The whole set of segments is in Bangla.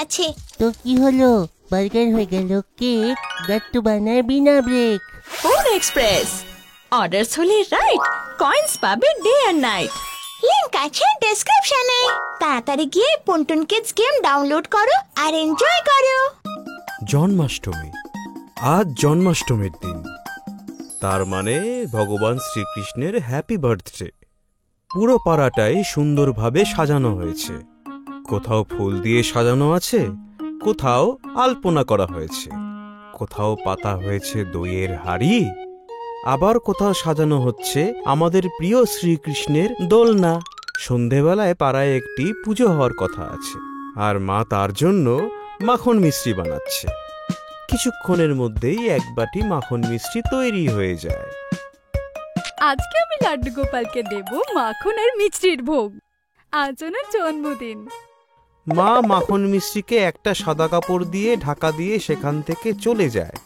আছে। তো কি হলো, বার্গার হয়ে গেল কেক, গাট্টু বানায় বিনা ব্রেক। ফুড এক্সপ্রেস, অর্ডারস হলে রাইট, কয়েন্স পাবে ডে আর নাইট। লিংক আছে ডেসক্রিপশনে। তাড়াতাড়ি গিয়ে পুনটুন কিডস গেম ডাউনলোড করো আর এনজয় করো। জন্মাষ্টমী, আজ জন্মাষ্টমীর দিন, তার মানে ভগবান শ্রীকৃষ্ণের হ্যাপি বার্থডে। পুরো পাড়াটাই সুন্দরভাবে সাজানো হয়েছে। কোথাও ফুল দিয়ে সাজানো আছে, কোথাও আলপনা করা হয়েছে, কোথাও পাতা হয়েছে দইয়ের হাড়ি, আবার কোথাও সাজানো হচ্ছে আমাদের প্রিয় শ্রীকৃষ্ণের দোলনা। সন্ধেবেলায় পাড়ায় একটি পুজো হওয়ার কথা আছে, আর মা তার জন্য মাখন মিষ্টি বানাচ্ছে। কিছুক্ষণের মধ্যেই এক বাটি মাখন মিষ্টি তৈরি হয়ে যায়। আজকে আমি লাড্ডু গোপালকে দেব মাখন আর মিষ্টির ভোগ। আজ ওনার জন্মদিন। মা মাখন মিষ্টিকে একটা সাদা কাপড় দিয়ে ঢাকা দিয়ে সেখান থেকে চলে যায়।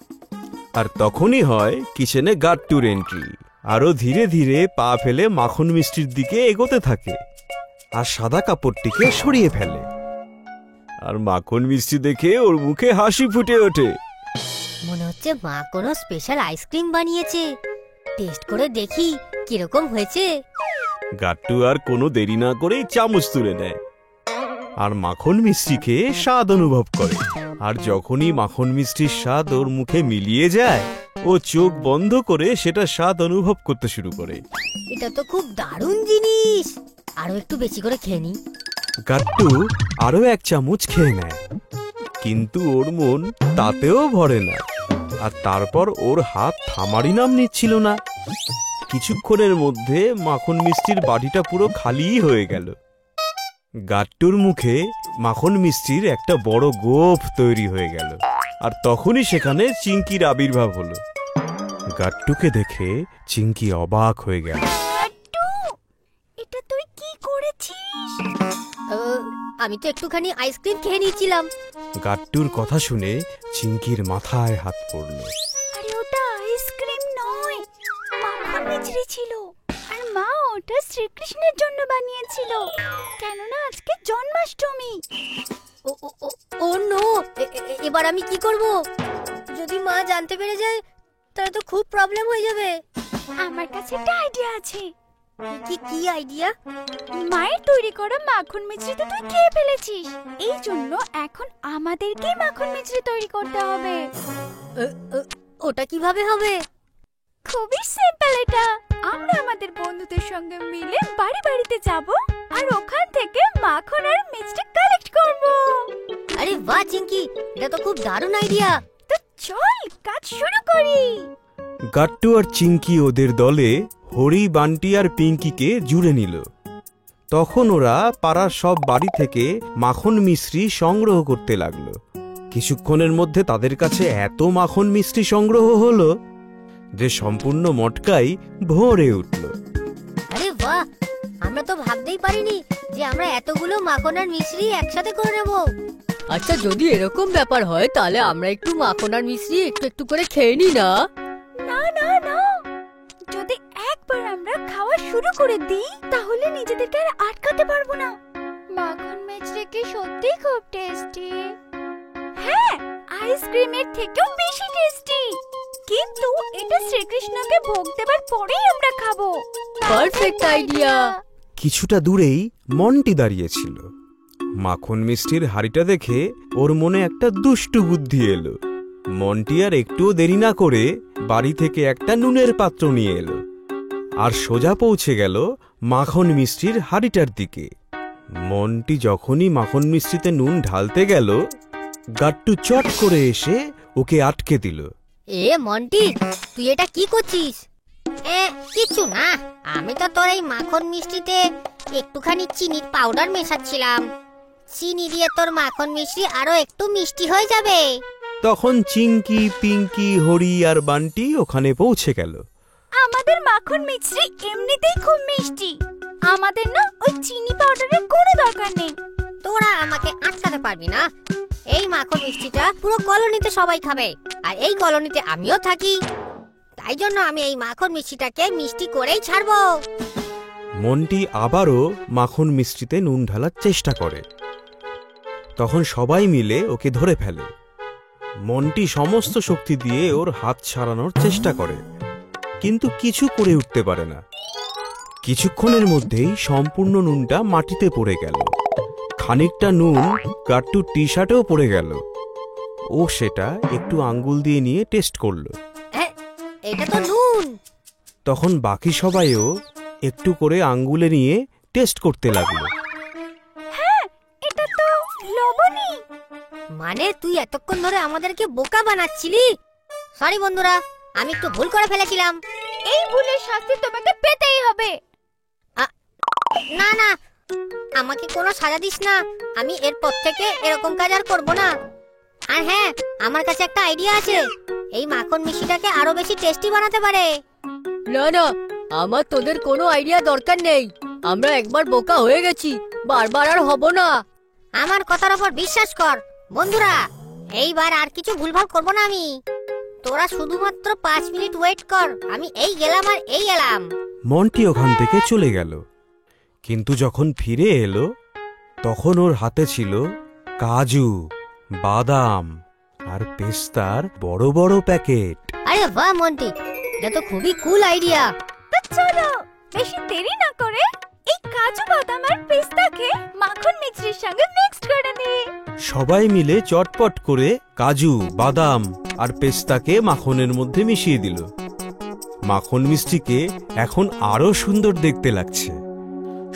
আর তখনই হয় কিচেনে গাট্টুর এন্ট্রি। আরো ধীরে ধীরে পা ফেলে মাখন মিষ্টির দিকে এগোতে থাকে আর সাদা কাপড়টিকে সরিয়ে ফেলে। আর মাখন মিষ্টি দেখে ওর মুখে হাসি ফুটে ওঠে। মনে হচ্ছে মা কোনো স্পেশাল আইসক্রিম বানিয়েছে। টেস্ট করে দেখি কিরকম হয়েছে। গাট্টু আর কোনো দেরি না করেই চামচ তুলে নেয় আর মাখন মিষ্টি খেয়ে স্বাদ অনুভব করে। আর যখনই মাখন মিষ্টির স্বাদ ওর মুখে মিলিয়ে যায়, ও চোখ বন্ধ করে সেটা স্বাদ অনুভব করতে শুরু করে। এটা তো খুব দারুণ জিনিস, আরো একটু বেশি করে খেয়ে নি। গাট্টু আরো এক চামচ খেয়ে নেয়, কিন্তু ওর মন তাতেও ভরে না। আর তারপর ওর হাত থামারই নাম নিচ্ছিল না। কিছুক্ষণের মধ্যে মাখন মিষ্টির বাটিটা পুরো খালিই হয়ে গেল। গাট্টুর মুখে মাখন মিষ্টির একটা বড় গোফ তৈরি হয়ে গেল। আর তখনই সেখানে চিঙ্কির আবির্ভাব হলো। গাট্টুকে দেখে চিঙ্কি অবাক হয়ে গেল। এটা তুই কি করেছিস? আমি তো একটুখানি আইসক্রিম খেয়ে নিচ্ছিলাম। গাট্টুর কথা শুনে চিঙ্কির মাথায় হাত পড়ল। আরে ওটা আইসক্রিম নয়, মাখন মিছরি ছিল। আর মা ওটা শ্রীকৃষ্ণের জন্য বানিয়েছিল, কেননা আজকে জন্মাষ্টমী। ও নো, এবার আমি কি করব? যদি মা জানতে পেরে যায় তাহলে তো খুব প্রবলেম হয়ে যাবে। আমার কাছে একটা আইডিয়া আছে। কি আইডিয়া? মায়ের তৈরি করা মাখন মিছরি তো তুই খেয়ে ফেলেছিস, এই জন্য এখন আমাদেরকেই মাখন মিছরি তৈরি করতে হবে। ওটা কিভাবে হবে? খুবই সিম্পল এটা। আমরা আমাদের বন্ধুদের সঙ্গে মিলে বাড়ি বাড়িতে যাব আর ওখান থেকে মাখন আর মিষ্টি কালেক্ট করব। আরে বাহ চিঙ্কি, এটা তো খুব দারুণ আইডিয়া। তো চল কাজ শুরু করি। গাট্টু আর চিঙ্কি ওদের দলে হরি, বান্টি আর পিঙ্কিকে জুড়ে নিল। তখন ওরা পাড়ার সব বাড়ি থেকে মাখন মিষ্টি সংগ্রহ করতে লাগলো। কিছুক্ষণের মধ্যে তাদের কাছে এত মাখন মিষ্টি সংগ্রহ হলো যে সম্পূর্ণ মটকাই ভরে উঠল। আরে বাহ, আমরা তো ভাবতেই পারিনি যে আমরা এতগুলো মাখন আর মিষ্টি একসাথে করে নেব। আচ্ছা, যদি এরকম ব্যাপার হয় তাহলে আমরা একটু মাখন আর মিষ্টি একটু একটু করে খেয়ে নি না? না না না, যদি একবার আমরা খাওয়া শুরু করে দিই তাহলে নিজেদেরকে আর আটকাতে পারবো না। মাখন মিছরি কি সত্যি খুব টেস্টি। হ্যাঁ, আইসক্রিমের থেকেও বেশি টেস্টি। কিন্তু এটা শ্রীকৃষ্ণকে ভোগ দেবার পরেই আমরা খাবো। Perfect idea. কিছুটা দূরেই মন্টি দাঁড়িয়েছিল। মাখন মিষ্টির হাড়িটা দেখে ওর মনে একটা দুষ্টু বুদ্ধি এলো। মন্টি আর একটুও দেরি না করে বাড়ি থেকে একটা নুনের পাত্র নিয়ে এলো আর সোজা পৌঁছে গেল মাখন মিষ্টির হাড়িটার দিকে। মন্টি যখনই মাখন মিষ্টিতে নুন ঢালতে গেল, গাট্টু চট করে এসে ওকে আটকে দিল। এ মন্টি, তুই এটা কি করছিস? কিছু না, আমি তো তোর এই মাখন মিষ্টিতে একটুখানি চিনির পাউডার মেশাচ্ছিলাম। চিনি দিয়ে তোর মাখন মিষ্টি আরো একটু মিষ্টি হয়ে যাবে। তখন চিঙ্কি, পিঙ্কি, হরি আর বান্টি ওখানে পৌঁছে গেল। আমাদের মাখন মিছরি এমনিতেই খুব মিষ্টি, আমাদের না ওই চিনি পাউডারের কোনো দরকার নেই। তোরা আমাকে আটকাতে পারবি না। এই মাখন মিষ্টিটা পুরো কলোনিতে সবাই খাবে, আর এই কলোনিতে আমিও থাকি। তাই জন্য আমি এই মাখন মিষ্টিটাকে মিষ্টি করেই ছাড়বো। মন্টি আবারও মাখন মিষ্টিতে নুন ঢালার চেষ্টা করে। তখন সবাই মিলে ওকে ধরে ফেলে। মন্টি সমস্ত শক্তি দিয়ে ওর হাত ছাড়ানোর চেষ্টা করে, কিন্তু কিছু করে উঠতে পারে না। কিছুক্ষণের মধ্যেই সম্পূর্ণ নুনটা মাটিতে পড়ে গেল। খানিকটা নুন গাট্টুর টি শার্টেও পড়ে গেল। ও সেটা একটু আঙ্গুল দিয়ে নিয়ে টেস্ট করলো। এটা তো নুন। তখন বাকি সবাইও একটু করে আঙ্গুলে নিয়ে টেস্ট করতে লাগলো। এটা তো লবণই। মানে তুই এতক্ষণ ধরে আমাদেরকে বোকা বানাচ্ছিলি? সরি বন্ধুরা, আমি একটু ভুল করে ফেলেছিলাম। এই ভুলের শাস্তি তোমাকে পেতেই হবে। না না, আমাকে কোনো সাজা দিস না। আমি এরপর থেকে এরকম কাজ আর করবো না। আর হ্যাঁ, আমার কাছে একটা আইডিয়া আছে। এই মাখন মিষ্টিটাকে আরো বেশি টেস্টি বানাতে পারে। না না, আমার তোদের কোনো আইডিয়া দরকার নেই। আমরা একবার বোকা হয়ে গেছি, বারবার আর হব না। আমার কথার উপর বিশ্বাস কর বন্ধুরা, এইবার আর কিছু ভুলভাল করবো না আমি। তোরা শুধুমাত্র 5 মিনিট ওয়েট কর, আমি এই গেলাম আর এই এলাম। মন্টি ওখান থেকে চলে গেল, কিন্তু যখন ফিরে এলো তখন ওর হাতে ছিল কাজু, বাদাম আর পেস্তার বড় বড় প্যাকেট। আরে বাহ মন্টি, এটা তো খুবই কুল আইডিয়া। তো চলো বেশি দেরি না করে এই কাজু বাদাম আর পেস্তাকে মাখন মিশ্রির সঙ্গে মিক্সড করে দিই। সবাই মিলে চটপট করে কাজু, বাদাম আর পেস্তাকে মাখনের মধ্যে মিশিয়ে দিল। মাখন মিষ্টিকে এখন আরো সুন্দর দেখতে লাগছে।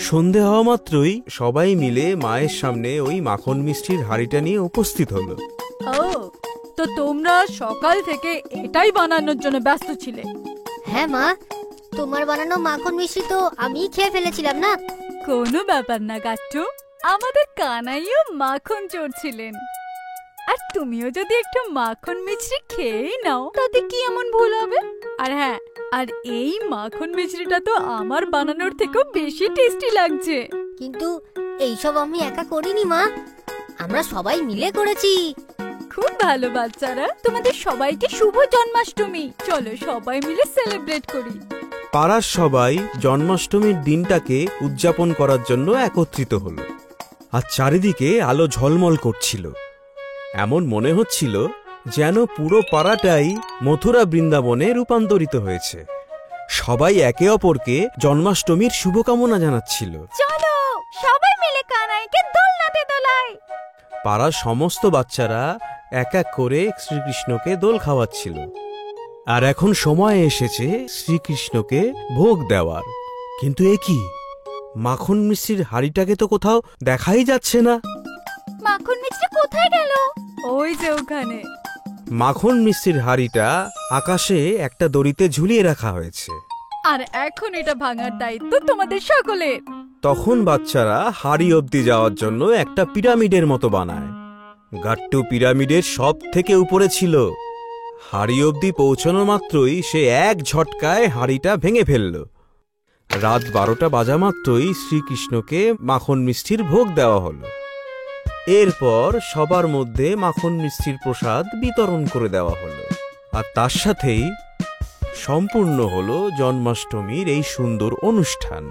সন্ধে হওয়া মাত্রই সবাই মিলে মায়ের সামনে ওই মাখন মিষ্টির হাঁড়িটা নিয়ে উপস্থিত হলো। ও, তো তোমরা সকাল থেকে এটাই বানানোর জন্য ব্যস্ত ছিলে? হ্যাঁ মা, তোমার বানানো মাখন মিষ্টি তো আমিই খেয়ে ফেলেছিলাম না। কোনো ব্যাপার না গাট্টু, আমাদের কানাইও মাখন চড়ছিলেন। আর তুমিও যদি একটু মাখন মিষ্টি খেয়েই নাও তাতে কি এমন ভুল হবে? আর হ্যাঁ, আর এই মাখন মিষ্টিটা তো আমার বানানোর থেকেও বেশি টেস্টি লাগছে। কিন্তু এইসব আমি একা করিনি মা, আমরা সবাই মিলে করেছি। খুব ভালো বাচ্চারা, তোমাদের সবাইকে শুভ জন্মাষ্টমী। চলো সবাই মিলে সেলিব্রেট করি। পাড়ার সবাই জন্মাষ্টমীর দিনটাকে উদযাপন করার জন্য একত্রিত হলো। আর চারিদিকে আলো ঝলমল করছিল। এমন মনে হচ্ছিল যেন পুরো পাড়াটাই মথুরা বৃন্দাবনে রূপান্তরিত হয়েছে। সবাই একে অপরকে জন্মাষ্টমীর শুভকামনা জানাচ্ছিল। চলো সবাই মিলে কানাইকে দোলনাতে দোলাই। পাড়ার সমস্ত বাচ্চারা এক এক করে শ্রীকৃষ্ণকে দোল খাওয়াচ্ছিল। আর এখন সময় এসেছে শ্রীকৃষ্ণকে ভোগ দেওয়ার। কিন্তু এ কি, মাখন মিষ্টির হাঁড়িটাকে তো কোথাও দেখাই যাচ্ছে না। মাখন মিষ্টি কোথায় গেল? ওই যে ওখানে। মাখন মিষ্টির হাঁড়িটা আকাশে একটা দড়িতে ঝুলিয়ে রাখা হয়েছে। আর এখন এটা ভাঙার দায়িত্ব তোমাদের সকলের। তখন বাচ্চারা হাঁড়ি অবধি যাওয়ার জন্য একটা পিরামিডের মতো বানায়। গাট্টু পিরামিডের সব থেকে উপরে ছিল। হাঁড়ি অবধি পৌঁছানো মাত্রই সে এক ঝটকায় হাঁড়িটা ভেঙে ফেলল। রাত 12টা বাজা মাত্রই শ্রীকৃষ্ণকে মাখন মিষ্টির ভোগ দেওয়া হলো। এরপর সবার মধ্যে মাখন মিষ্টির প্রসাদ বিতরণ করে দেওয়া হলো। আর তার সাথেই সম্পূর্ণ হলো জন্মাষ্টমীর এই সুন্দর অনুষ্ঠান।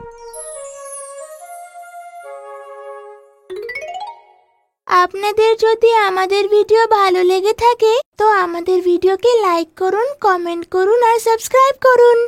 আপনাদের যদি আমাদের ভিডিও ভালো লেগে থাকে তো আমাদের ভিডিওকে লাইক করুন, কমেন্ট করুন আর সাবস্ক্রাইব করুন।